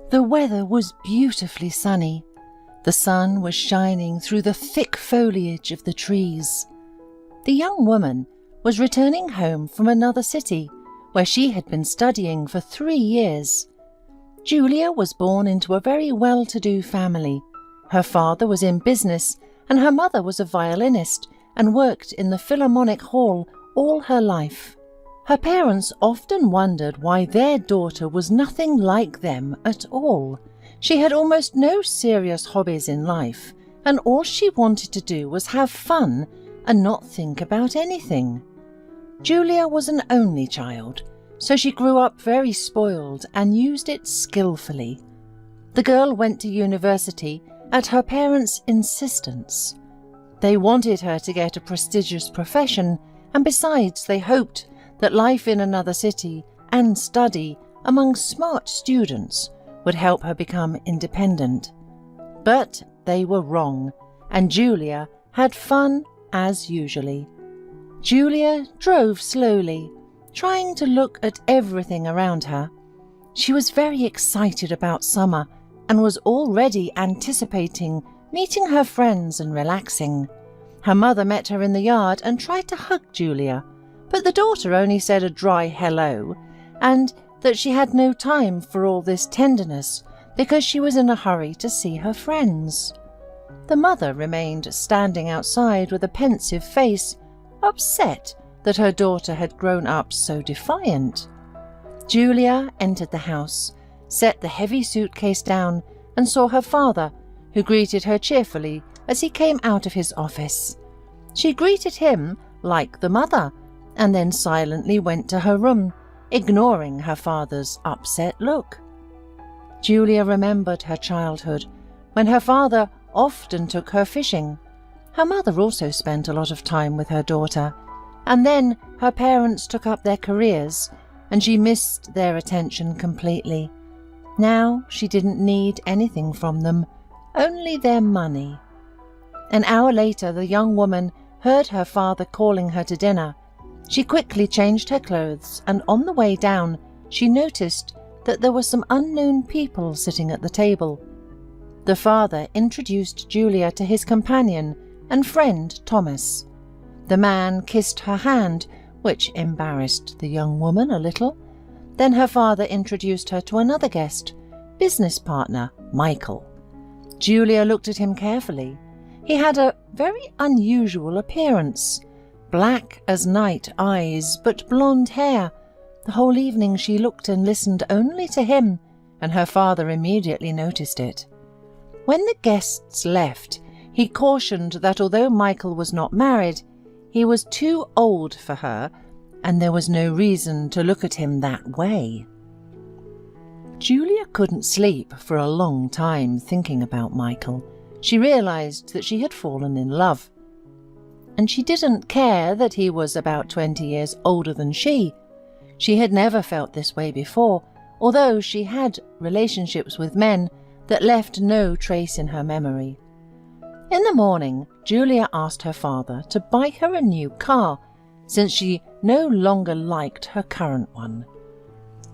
The weather was beautifully sunny. The sun was shining through the thick foliage of the trees. The young woman was returning home from another city where she had been studying for 3 years. Julia was born into a very well-to-do family. Her father was in business and her mother was a violinist and worked in the Philharmonic Hall all her life. Her parents often wondered why their daughter was nothing like them at all. She had almost no serious hobbies in life, and all she wanted to do was have fun and not think about anything. Julia was an only child, so she grew up very spoiled and used it skillfully. The girl went to university at her parents' insistence. They wanted her to get a prestigious profession, and besides they hoped that life in another city and study among smart students would help her become independent. But they were wrong, and Julia had fun as usually. Julia drove slowly, trying to look at everything around her. She was very excited about summer and was already anticipating meeting her friends and relaxing. Her mother met her in the yard and tried to hug Julia, but the daughter only said a dry hello, and that she had no time for all this tenderness because she was in a hurry to see her friends. The mother remained standing outside with a pensive face, upset that her daughter had grown up so defiant. Julia entered the house, set the heavy suitcase down, and saw her father, who greeted her cheerfully as he came out of his office. She greeted him like the mother, and then silently went to her room, ignoring her father's upset look. Julia remembered her childhood, when her father often took her fishing. Her mother also spent a lot of time with her daughter, and then her parents took up their careers, and she missed their attention completely. Now she didn't need anything from them, only their money. An hour later, the young woman heard her father calling her to dinner. She quickly changed her clothes, and on the way down, she noticed that there were some unknown people sitting at the table. The father introduced Julia to his companion and friend Thomas. The man kissed her hand, which embarrassed the young woman a little. Then her father introduced her to another guest, business partner Michael. Julia looked at him carefully. He had a very unusual appearance. Black as night eyes, but blonde hair. The whole evening she looked and listened only to him, and her father immediately noticed it. When the guests left, he cautioned that although Michael was not married, he was too old for her, and there was no reason to look at him that way. Julia couldn't sleep for a long time thinking about Michael. She realized that she had fallen in love. And she didn't care that he was about 20 years older than she. She had never felt this way before, although she had relationships with men that left no trace in her memory. In the morning, Julia asked her father to buy her a new car, since she no longer liked her current one.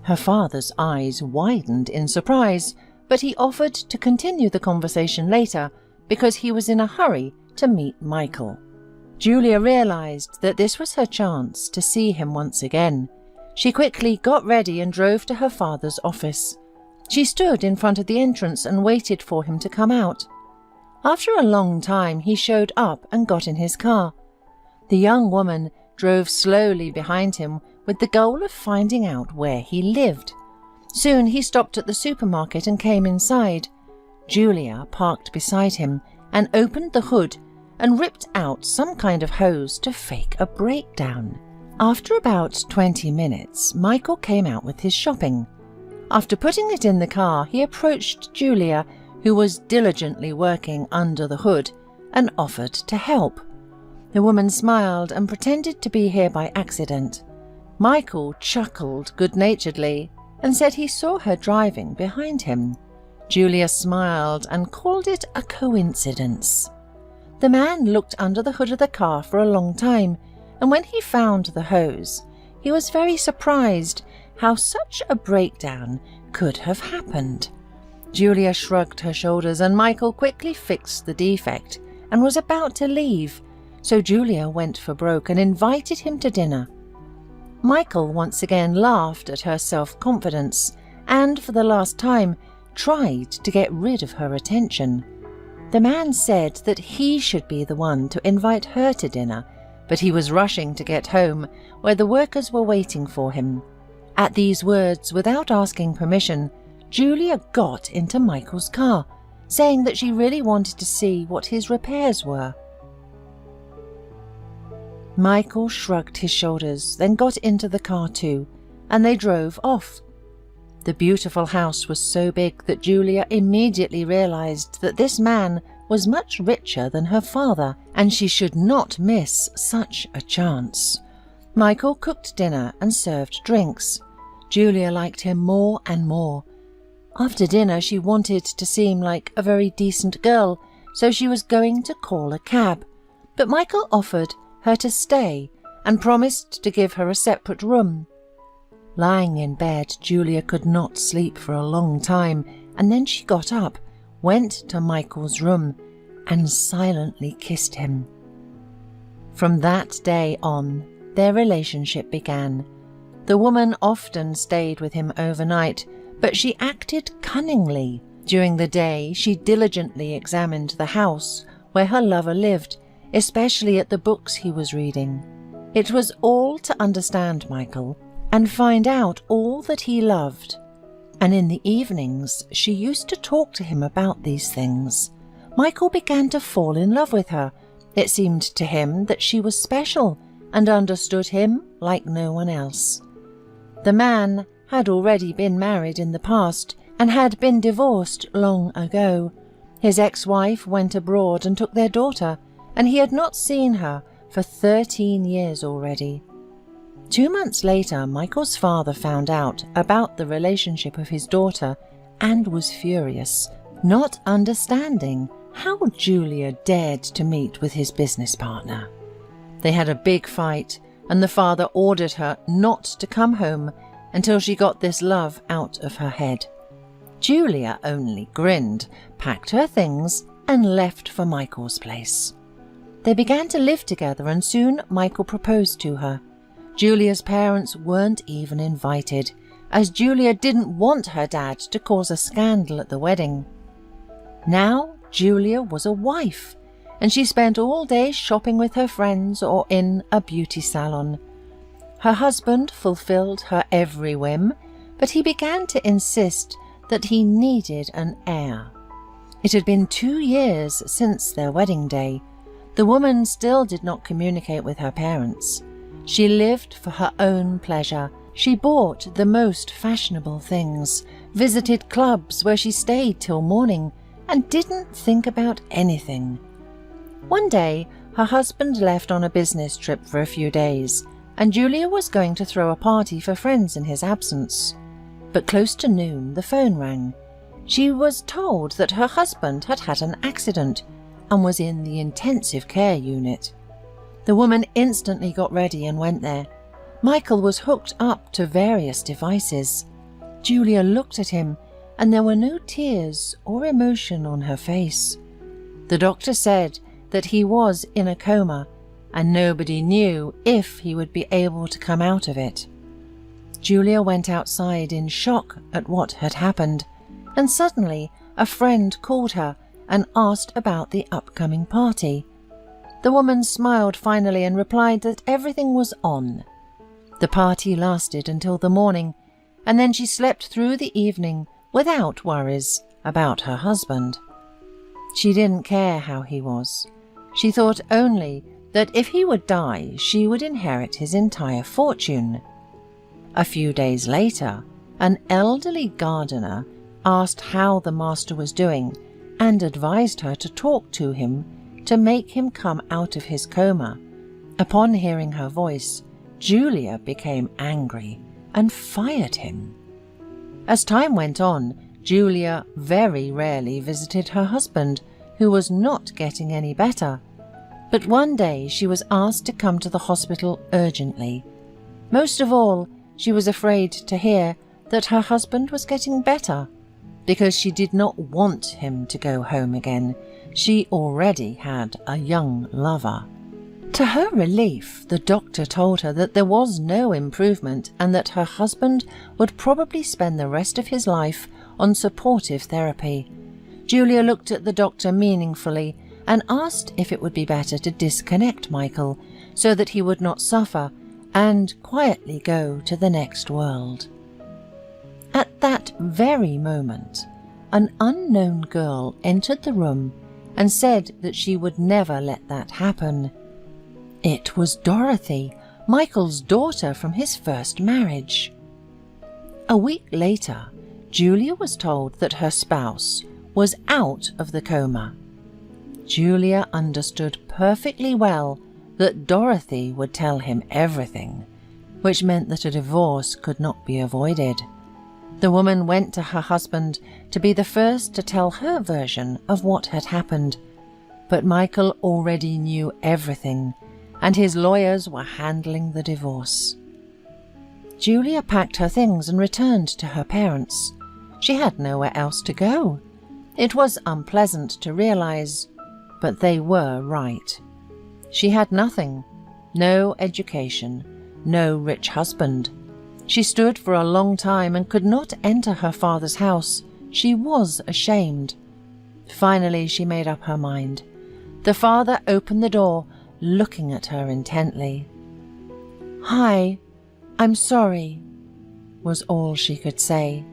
Her father's eyes widened in surprise, but he offered to continue the conversation later because he was in a hurry to meet Michael. Julia realized that this was her chance to see him once again. She quickly got ready and drove to her father's office. She stood in front of the entrance and waited for him to come out. After a long time, he showed up and got in his car. The young woman drove slowly behind him with the goal of finding out where he lived. Soon he stopped at the supermarket and came inside. Julia parked beside him and opened the hood and ripped out some kind of hose to fake a breakdown. After about 20 minutes, Michael came out with his shopping. After putting it in the car, he approached Julia, who was diligently working under the hood, and offered to help. The woman smiled and pretended to be here by accident. Michael chuckled good-naturedly and said he saw her driving behind him. Julia smiled and called it a coincidence. The man looked under the hood of the car for a long time, and when he found the hose, he was very surprised how such a breakdown could have happened. Julia shrugged her shoulders, and Michael quickly fixed the defect and was about to leave, so Julia went for broke and invited him to dinner. Michael once again laughed at her self-confidence and, for the last time, tried to get rid of her attention. The man said that he should be the one to invite her to dinner, but he was rushing to get home, where the workers were waiting for him. At these words, without asking permission, Julia got into Michael's car, saying that she really wanted to see what his repairs were. Michael shrugged his shoulders, then got into the car too, and they drove off. The beautiful house was so big that Julia immediately realized that this man was much richer than her father, and she should not miss such a chance. Michael cooked dinner and served drinks. Julia liked him more and more. After dinner, she wanted to seem like a very decent girl, so she was going to call a cab, but Michael offered her to stay and promised to give her a separate room. Lying in bed, Julia could not sleep for a long time, and then she got up, went to Michael's room, and silently kissed him. From that day on, their relationship began. The woman often stayed with him overnight, but she acted cunningly. During the day, she diligently examined the house where her lover lived, especially at the books he was reading. It was all to understand Michael and find out all that he loved. And in the evenings, she used to talk to him about these things. Michael began to fall in love with her. It seemed to him that she was special and understood him like no one else. The man had already been married in the past and had been divorced long ago. His ex-wife went abroad and took their daughter, and he had not seen her for 13 years already. 2 months later, Michael's father found out about the relationship of his daughter and was furious, not understanding how Julia dared to meet with his business partner. They had a big fight, and the father ordered her not to come home until she got this love out of her head. Julia only grinned, packed her things, and left for Michael's place. They began to live together, and soon Michael proposed to her. Julia's parents weren't even invited, as Julia didn't want her dad to cause a scandal at the wedding. Now Julia was a wife, and she spent all day shopping with her friends or in a beauty salon. Her husband fulfilled her every whim, but he began to insist that he needed an heir. It had been 2 years since their wedding day. The woman still did not communicate with her parents. She lived for her own pleasure. She bought the most fashionable things, visited clubs where she stayed till morning, and didn't think about anything. One day, her husband left on a business trip for a few days, and Julia was going to throw a party for friends in his absence. But close to noon, the phone rang. She was told that her husband had had an accident and was in the intensive care unit. The woman instantly got ready and went there. Michael was hooked up to various devices. Julia looked at him, and there were no tears or emotion on her face. The doctor said that he was in a coma, and nobody knew if he would be able to come out of it. Julia went outside in shock at what had happened, and suddenly a friend called her and asked about the upcoming party. The woman smiled finally and replied that everything was on. The party lasted until the morning, and then she slept through the evening without worries about her husband. She didn't care how he was. She thought only that if he would die, she would inherit his entire fortune. A few days later, an elderly gardener asked how the master was doing and advised her to talk to him to make him come out of his coma. Upon hearing her voice, Julia became angry and fired him. As time went on, Julia very rarely visited her husband, who was not getting any better. But one day she was asked to come to the hospital urgently. Most of all, she was afraid to hear that her husband was getting better. because she did not want him to go home again. She already had a young lover. To her relief, the doctor told her that there was no improvement and that her husband would probably spend the rest of his life on supportive therapy. Julia looked at the doctor meaningfully and asked if it would be better to disconnect Michael so that he would not suffer and quietly go to the next world. At that very moment, an unknown girl entered the room and said that she would never let that happen. It was Dorothy, Michael's daughter from his first marriage. A week later, Julia was told that her spouse was out of the coma. Julia understood perfectly well that Dorothy would tell him everything, which meant that a divorce could not be avoided. The woman went to her husband to be the first to tell her version of what had happened, but Michael already knew everything, and his lawyers were handling the divorce. Julia packed her things and returned to her parents. She had nowhere else to go. It was unpleasant to realize, but they were right. She had nothing, no education, no rich husband. She stood for a long time and could not enter her father's house. She was ashamed. Finally, she made up her mind. The father opened the door, looking at her intently. "Hi, I'm sorry," was all she could say.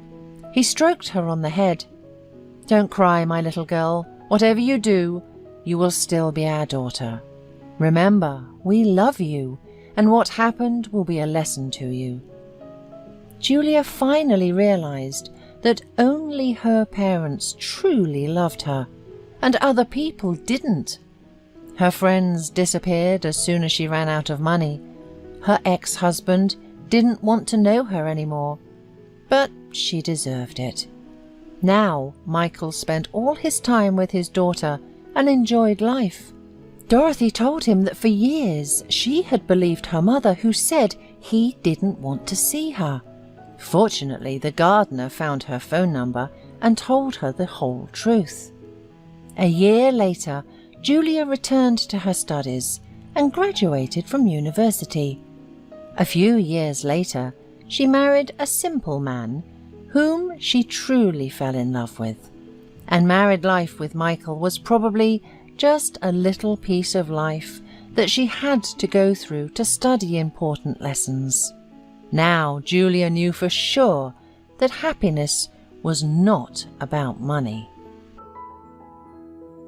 He stroked her on the head. "Don't cry, my little girl. Whatever you do, you will still be our daughter. Remember, we love you, and what happened will be a lesson to you." Julia finally realized that only her parents truly loved her, and other people didn't. Her friends disappeared as soon as she ran out of money. Her ex-husband didn't want to know her anymore, but she deserved it. Now Michael spent all his time with his daughter and enjoyed life. Dorothy told him that for years she had believed her mother, who said he didn't want to see her. Fortunately, the gardener found her phone number and told her the whole truth. A year later, Julia returned to her studies and graduated from university. A few years later, she married a simple man whom she truly fell in love with, and married life with Michael was probably just a little piece of life that she had to go through to study important lessons. Now Julia knew for sure that happiness was not about money.